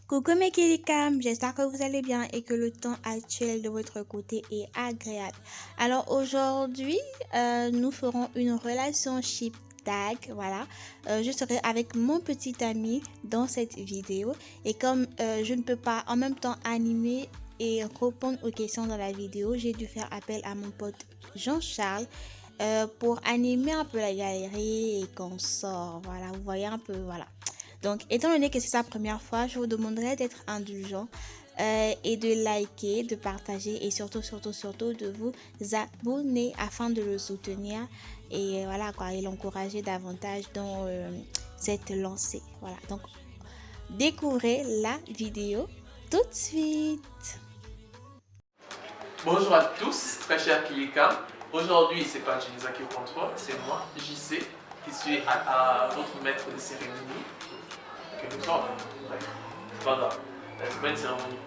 Coucou mes Kélikam, j'espère que vous allez bien et que le temps actuel de votre côté est agréable. Alors aujourd'hui, nous ferons une relationship tag, voilà. Je serai avec mon petit ami dans cette vidéo et comme je ne peux pas en même temps animer et répondre aux questions dans la vidéo, j'ai dû faire appel à mon pote Jean-Charles pour animer un peu la galerie et qu'on sort, voilà, vous voyez un peu, voilà. Donc, étant donné que c'est sa première fois, je vous demanderai d'être indulgent et de liker, de partager et surtout de vous abonner afin de le soutenir et voilà quoi, et l'encourager davantage dans cette lancée. Voilà, donc découvrez la vidéo tout de suite. Bonjour à tous, très chers Kélikam. Aujourd'hui, c'est pas Jenisa qui vous contrôle, c'est moi, JC, qui suis à votre maître de cérémonie. Quelque sorte, bref, c'est pas grave, c'est pas une cérémonie.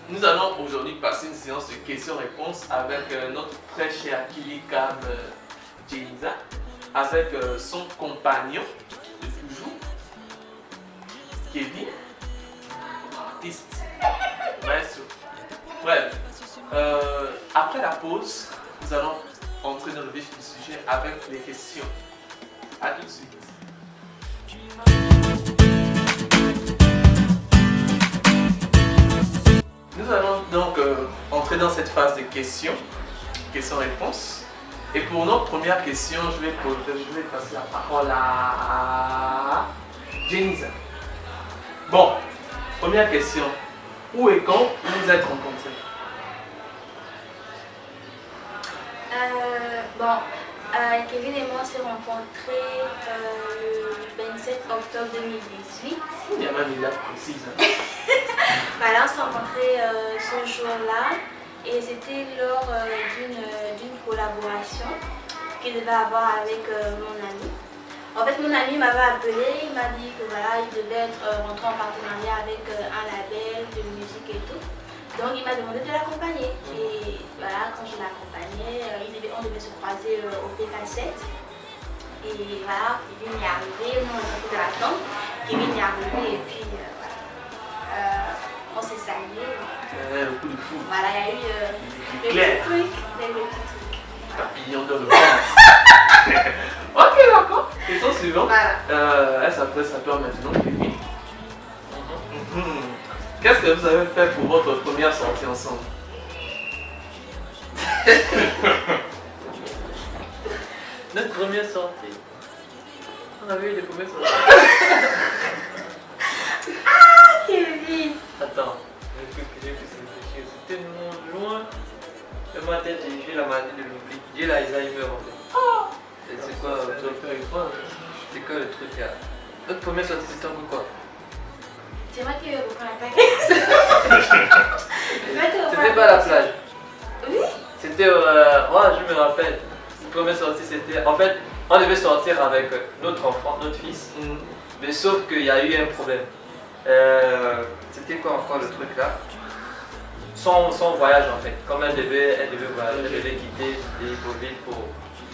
Nous allons aujourd'hui passer une séance de questions-réponses avec notre très cher Kélikam Jenisa, avec son compagnon de toujours, Kevin, artiste, maestro. Bref, après la pause, nous allons entrer dans le vif du sujet avec les questions. A tout de suite. Nous allons donc entrer dans cette phase de questions-réponses. Et pour notre première question, je vais passer la parole à Jenisa. Bon, première question. Où et quand vous vous êtes rencontrés? Kevin et moi on s'est rencontrés le 27 octobre 2018. Il y a même une date précise. Voilà, on s'est rencontrés ce jour-là et c'était lors d'une collaboration qu'il devait avoir avec mon ami. En fait, mon ami m'avait appelé, il m'a dit que voilà, il devait être rentré en partenariat avec un label de musique et tout. Donc il m'a demandé de l'accompagner. Et voilà, quand je l'accompagnais, on devait se croiser au PK7. Et voilà, Kevin est arrivé, nous on est sortis de la tente. Kevin est arrivé et puis voilà, on s'est salué. Le coup de fou. Voilà, il y a eu des petits trucs. Papillon dans le ventre. Ok, d'accord. Question suivante. Voilà. Elle s'appelle maintenant Kevin. Qu'est-ce que vous avez fait pour votre première sortie ensemble? Notre première sortie. On avait eu des premières sorties. Ah, Kevin! Attends, j'ai pu réfléchir. C'était loin. Le matin, j'ai eu la maladie de l'oubli. J'ai l'Alzheimer en fait. Et c'est quoi le truc? C'est quoi le truc là? Notre première sortie, c'était un peu quoi? C'est moi qui vais reprendre la tag. C'était pas à la plage. Oui? C'était, je me rappelle. La première sortie, c'était. En fait, on devait sortir avec notre enfant, notre fils. Mais sauf qu'il y a eu un problème. C'était quoi encore le truc là? Son voyage en fait. Comme elle devait voyager, elle devait quitter Libreville pour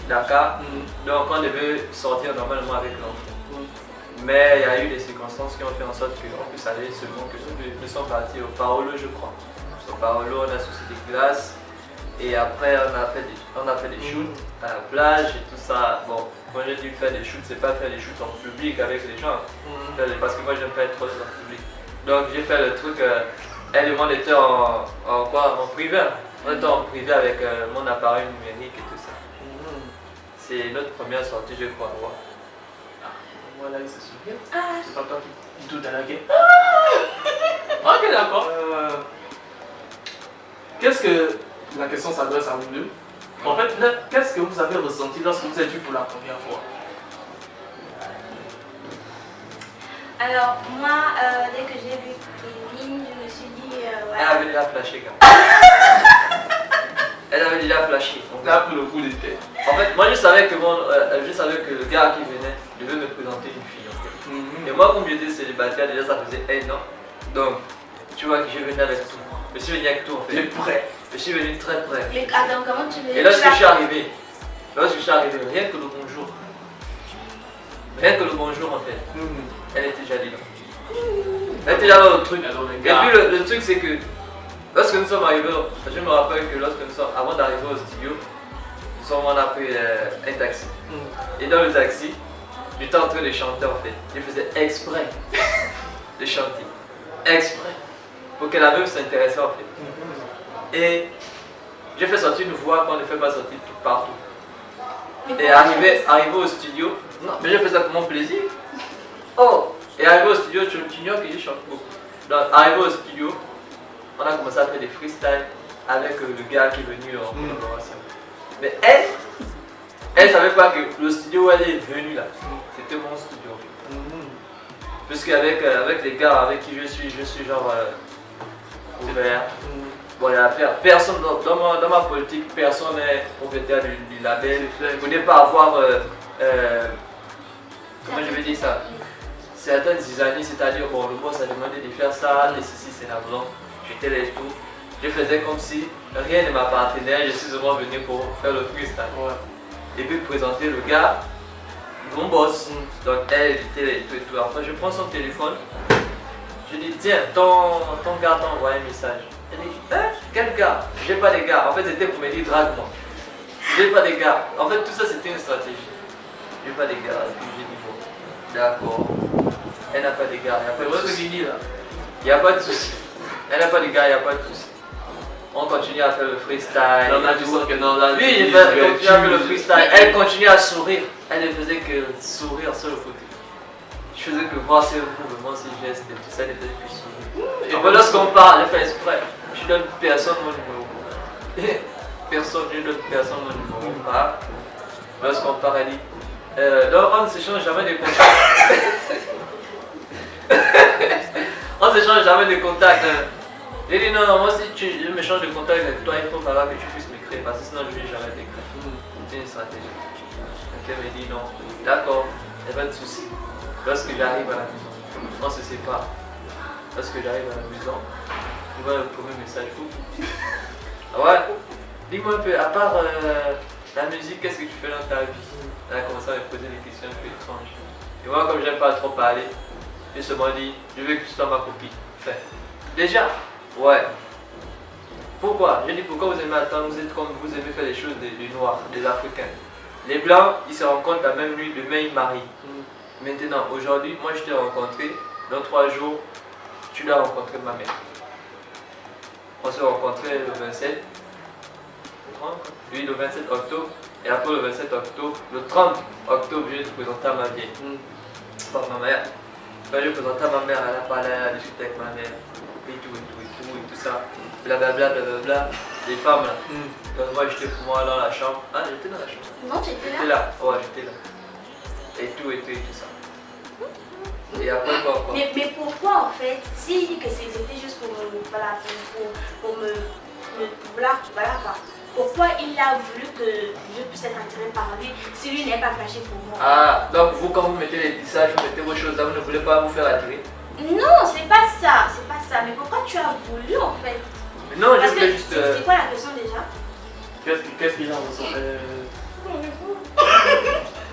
Dakar. Donc on devait sortir normalement avec l'enfant. Mais il y a eu des circonstances qui ont fait en sorte qu'on puisse aller seulement que nous sommes partis au Paolo, je crois. Au Paolo, on a souci des glaces. Et après, on a fait des shoots à la plage et tout ça. Bon, quand j'ai dû faire des shoots, c'est pas faire des shoots en public avec les gens. Parce que moi, j'aime pas être trop en public. Donc, j'ai fait le truc. Elle et moi, on était en privé. On était en privé avec mon appareil numérique et tout ça. C'est notre première sortie, je crois. Voilà, il se souvient. Ah. C'est pas toi qui doute à la guerre. Ok, d'accord. Qu'est-ce que la question s'adresse à vous deux? En fait, qu'est-ce que vous avez ressenti lorsque vous êtes vus pour la première fois? Alors, moi, dès que j'ai vu Kevin, je me suis dit. Elle avait déjà flashé, gars. Elle avait déjà flashé. Là, pour le coup de tête. En fait, moi je savais que le gars qui venait devait me présenter une fille en fait. Et moi, comme j'étais célibataire, déjà ça faisait 1 an. Donc, tu vois que je venais avec tout. Je suis venu avec tout en fait. T'es prêt? Je suis venu très près. Mais attends, comment tu veux? Et lorsque je suis arrivé, rien que le bonjour. Rien que le bonjour en fait. Elle était déjà dedans. Elle était là dans le truc. dans les Et gars. puis le truc c'est que lorsque nous sommes arrivés, je me rappelle que lorsque nous sommes, avant d'arriver au studio, on a pris un taxi. Et dans le taxi, j'étais en train de chanter en fait. Je faisais exprès de chanter. Exprès. Pour que la meuf s'intéresse en fait. Et j'ai fait sortir une voix qu'on ne fait pas sortir tout partout. Et arrivé au studio, non, mais je fais ça pour mon plaisir. Oh! Et arrivé au studio, tu ignores que je chante beaucoup. Donc, arrivé au studio, on a commencé à faire des freestyles avec le gars qui est venu en collaboration. Mais elle savait pas que le studio où elle est venue là, c'était mon studio. Puisqu'avec avec les gars avec qui je suis genre ouvert. Bon, il y a personne dans ma politique, personne n'est propriétaire du label. Vous n'avez pas avoir, comment je vais dire ça, certaines années, c'est-à-dire, bon, le boss a demandé de faire ça, et ceci, c'est la blanc, j'étais là et tout. Je faisais comme si rien ne m'appartenait, je suis seulement venu pour faire le freestyle. Et puis présenter le gars, mon boss. Donc elle était là et tout. Après, je prends son téléphone, je dis, tiens, ton gars t'a envoyé un message. Elle dit, hein? Quel gars? J'ai pas de gars. En fait, c'était pour me dire, drague-moi. J'ai pas de gars. En fait, tout ça, c'était une stratégie. J'ai pas de gars. Et puis j'ai dit, bon, d'accord. Elle n'a pas de gars. Il n'y a pas de souci. Il n'y a pas de souci. Elle n'a pas de gars, il n'y a pas de souci. On continue à faire le freestyle. On a du sens que non, là. Oui, il continue à faire le freestyle. Elle continue à sourire. Elle ne faisait que sourire sur le côté. Je faisais que voir ses mouvements, ses gestes et tout ça, elle ne faisait que sourire. Et après, lorsqu'on parle, elle fait exprès. Je donne personne mon numéro. Personne, je donne personne mon numéro. Lorsqu'on parle, elle dit. Donc on ne s'échange jamais de contacts. On ne s'échange jamais de contacts. J'ai dit non, moi si je me change de contact avec toi, il faut pas que tu puisses m'écrire parce que sinon je ne vais jamais t'écrire. C'est une stratégie. Donc elle me dit non, d'accord, il n'y a pas de souci. Lorsque j'arrive à la maison, on se sépare. Lorsque j'arrive à la maison, je vois le premier message. Ah ouais, dis-moi un peu, à part la musique, qu'est-ce que tu fais dans ta vie? Elle a commencé à me poser des questions un peu étranges. Et moi, comme j'aime pas trop parler, j'ai seulement dit, je veux que tu sois ma copine. Fait. Déjà, ouais. Pourquoi? J'ai dit pourquoi vous aimez attendre, vous êtes comme vous aimez faire les choses des noirs, des africains. Les blancs, ils se rencontrent la même nuit, demain ils marient. Maintenant, aujourd'hui, moi je t'ai rencontré, dans 3 jours, tu dois rencontrer ma mère. On s'est rencontrés le 27, oui, le 27 octobre, et après le 27 octobre, le 30 octobre, je vais te présenter à ma vieille. Par ma mère. Ben, je présentais à ma mère, elle a parlé, elle a discuté avec ma mère, et tout ça, blablabla, les femmes là. Donc moi j'étais pour moi dans la chambre. Ah, j'étais dans la chambre. Non, tu étais J'étais là, ouais, j'étais là. Et tout ça. Et après quoi? Mais pourquoi en fait, s'il dit que c'était juste pour me, voilà, pour me voilà quoi. Pourquoi il a voulu que je puisse être attirée par lui si lui n'est pas fâché pour moi? Ah, donc vous quand vous mettez les tissages, vous mettez vos choses là, vous ne voulez pas vous faire attirer? Non, c'est pas ça. Mais pourquoi tu as voulu en fait? Non, Parce je que voulais juste... c'est quoi la question déjà? Qu'est-ce qu'il a ressenti?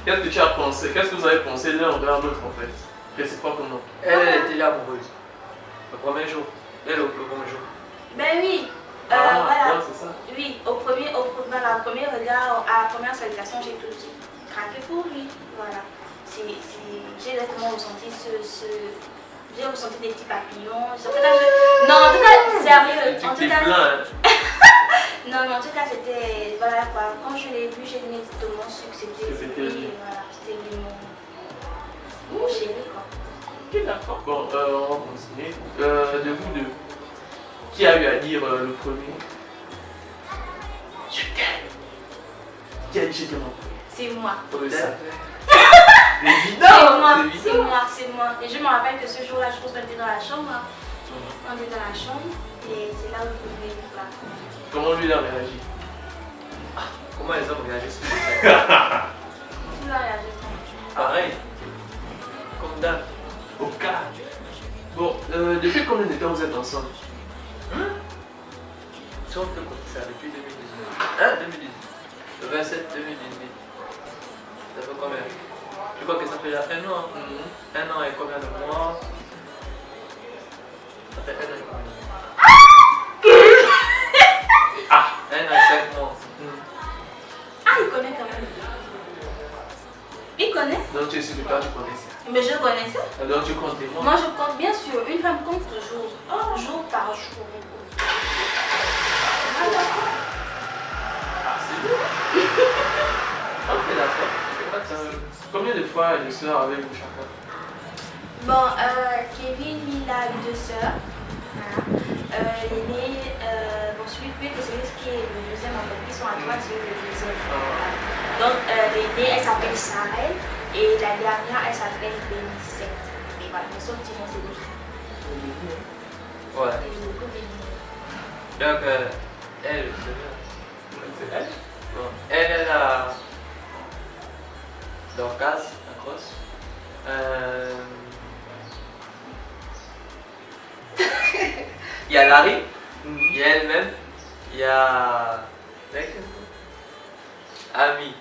Qu'est-ce que tu as pensé? Qu'est-ce que vous avez pensé l'un envers l'autre en fait? Réciproquement. Elle était déjà amoureuse. Le premier jour. Elle au premier jour. Ben oui. Voilà. Voilà. C'est ça. Oui, au premier regard, à la première salutation, j'ai tout de suite craqué pour lui. Voilà. J'ai directement ressenti j'ai ressenti des petits papillons. Non, en tout cas, sérieux. En tout cas, non, mais en tout cas, c'était. Voilà quoi. Quand je l'ai vu, j'ai immédiatement su que c'était lui. Voilà, c'était lui mon chéri quoi. Ok, d'accord. Bon, on va continuer. De vous deux, qui a eu à dire le premier? Je t'aime. Qui a dit je t'aime en premier? C'est moi. C'est C'est moi. Et je me rappelle que ce jour-là, je pense qu'on était dans la chambre. Hein. On était dans la chambre et c'est là où je voulais voir. Comment lui il a réagi? Comment les hommes réagissent sur ça? Tu l'as réagi. Pareil. Comme d'hab. Au cas. Bon, depuis combien de temps vous êtes ensemble? Si on peut compter ça depuis 2019. Hein? 2018. Le 27 2018. Ça fait combien? Je crois que ça fait déjà 1 an. 1 an et combien de mois? Ça fait 1 an et combien? Ah! 1 an et 5 mois. Ah, il connaît quand même. Il connaît? Donc tu es sûr que toi tu connaissais. Mais je connaissais. Donc tu comptes les mois. Moi, je compte bien sûr. Une femme compte toujours. Jour par jour. Ah, c'est bien. Ok, d'accord. Combien de fois et de sœurs avec vous chacun? Bon, Kevin, il a 2 sœurs. Voilà. L'aîné, bon, celui que c'est lui qui est le deuxième en fait. Ils sont à droite, c'est le deuxième. Voilà. Donc, l'aînée, elle s'appelle Sarah. Et la dernière, elle s'appelle Bénissette. Et voilà, mais son petit nom, c'est Béni. Ouais. Et beaucoup Béni. Donc, elle, c'est bien. C'est elle? Bon, elle a Dorcas, la grosse. Il y a Larry, il y a elle-même, il y a Ami,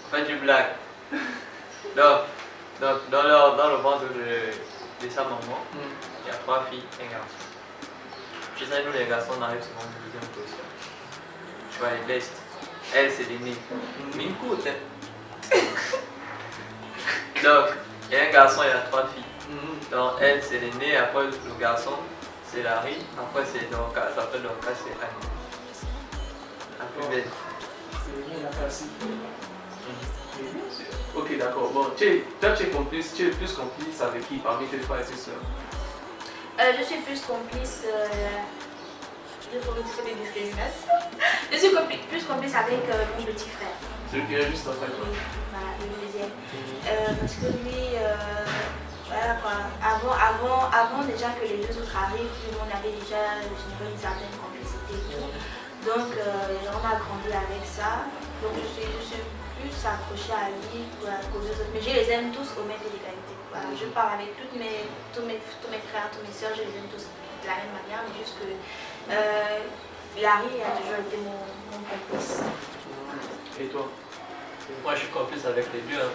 en fait du blague. Donc dans le ventre de sa maman, il y a 3 filles et un garçon. Je sais, nous les garçons, on arrive souvent en deuxième position. Tu vois, les bestes. Elle, c'est l'aînée. Une courte, hein. Donc, il y a un garçon, il y a 3 filles. Donc, elle, c'est l'aînée, après le garçon, c'est Larry, après c'est Dorcas, après Dorcas, c'est Annie. La plus belle. C'est bien la classique. Ok, d'accord. Bon, toi, tu es plus complice avec qui parmi tes frères et tes sœurs? Je suis plus complice. Je trouve que des discriminations. Je suis plus complice avec mon petit frère. Celui qui est juste en fait. Voilà, le deuxième. Parce que lui, voilà quoi. Avant déjà que les 2 autres arrivent, on avait déjà une certaine complicité. Donc, on a grandi avec ça. Donc, je suis plus accrochée à lui qu'aux 2 autres. Mais je les aime tous au même pied d'égalité. Voilà, je parle avec tous mes frères, tous mes soeurs, je les aime tous de la même manière. Mais juste que Larry a toujours été mon complice. Et toi? Moi, je suis complice avec les deux. Hein.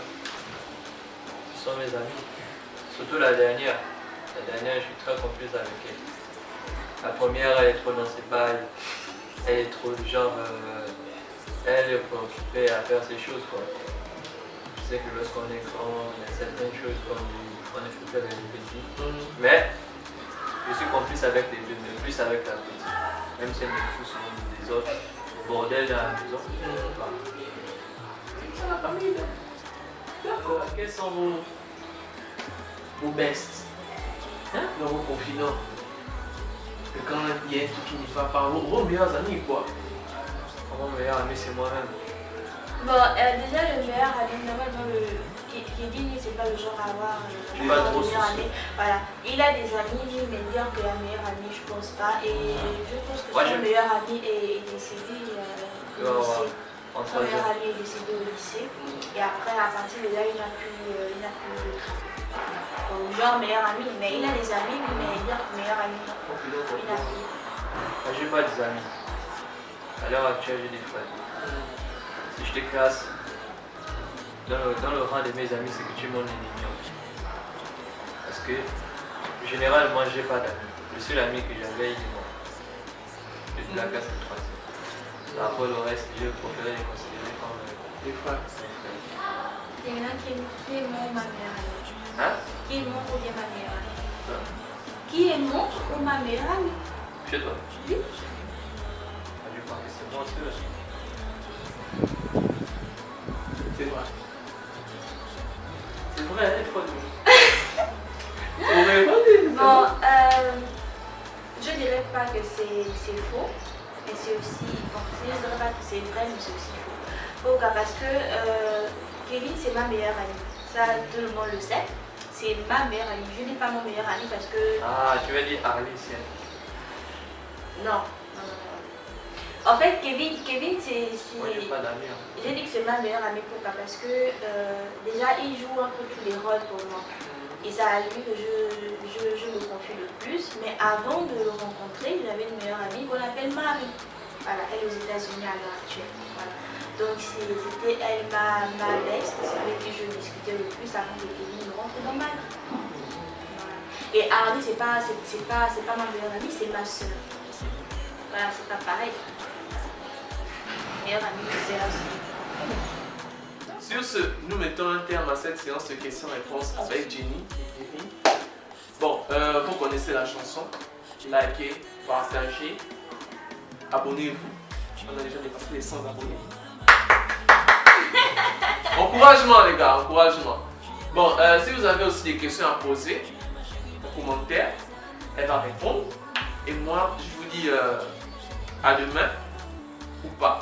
Ils sont mes amis. Surtout la dernière. La dernière, je suis très complice avec elle. La première, elle est trop dans ses bails. Elle est trop du genre. Elle est préoccupée à faire ses choses, quoi. Je sais que lorsqu'on est grand, il y a certaines choses comme on est occupé avec les petits. Mais je suis complice avec les deux, mais plus avec la petite. Même si elle me fout sur des autres. Bordel dans la maison. C'est la famille, là. D'accord. Quels sont vos bests? Dans vos confidents? Que quand il y a un truc qui n'y va pas, vos meilleurs amis, quoi. Mon meilleur ami, c'est moi-même. Bon, déjà le meilleur ami, normalement, Kevin, c'est pas le genre à avoir Je suis pas trop meilleur ami. soucieux. Voilà, il a des amis, mais dire que la meilleure amie, je pense pas. Et je pense que Moi, son je- meilleur ami est décédé au lycée. En Son meilleur troisième. ami est décédé au lycée. Et après, à partir de là, il n'a plus de traces. Donc, genre meilleur ami, mais il a des amis, mais dire que meilleur ami, Confident, il n'a plus. Moi, j'ai pas des amis. À l'heure actuelle, j'ai des frères. Si je te classe dans le rang de mes amis, c'est que tu es mon ennemi. Parce que généralement, j'ai pas d'amis. Le seul ami que j'avais, il est mort. Depuis la classe de 3e. Après le reste, je préférais les considérer comme les frères. mes frères. Il y en a qui est mon ma meilleure amie. Hein? Qui est mon ou bien ma meilleure amie? Ça? Qui est mon ou ma meilleure amie? Chez toi? Oui. Ah, je crois que c'est moi seul. C'est vrai. C'est vrai, il faut le On répond. Bon, je dirais pas que c'est faux, mais c'est aussi. Bon, je dirais pas que c'est vrai, mais c'est aussi faux. Pourquoi? Parce que Kevin, c'est ma meilleure amie. Ça, tout le monde le sait. C'est ma meilleure amie. Je n'ai pas mon meilleur ami parce que. Ah, tu veux dire Arlésienne. Non. En fait, Kevin c'est. Moi, j'ai pas d'amis. Hein. J'ai dit que c'est ma meilleure amie. Pourquoi? Parce que déjà, il joue un peu tous les rôles pour moi. Et ça a lui que je me confie le plus. Mais avant de le rencontrer, j'avais une meilleure amie qu'on appelle Marie. Voilà, elle est aux États-Unis à l'heure actuelle. Voilà. Donc c'était elle ma best, c'est avec qui je discutais le plus avant que Kevin rentre dans ma vie. Voilà. Et Arlie, c'est pas ma meilleure amie, c'est ma soeur. Voilà, c'est pas pareil. Meilleure amie, c'est la soeur. Sur ce, nous mettons un terme à cette séance de questions-réponses avec Jenny. Bon, vous connaissez la chanson. Likez, partagez, abonnez-vous. On a déjà dépassé les 100 abonnés. Encouragement les gars, encouragement. Bon, si vous avez aussi des questions à poser, en commentaire, elle va répondre. Et moi, je vous dis à demain ou pas.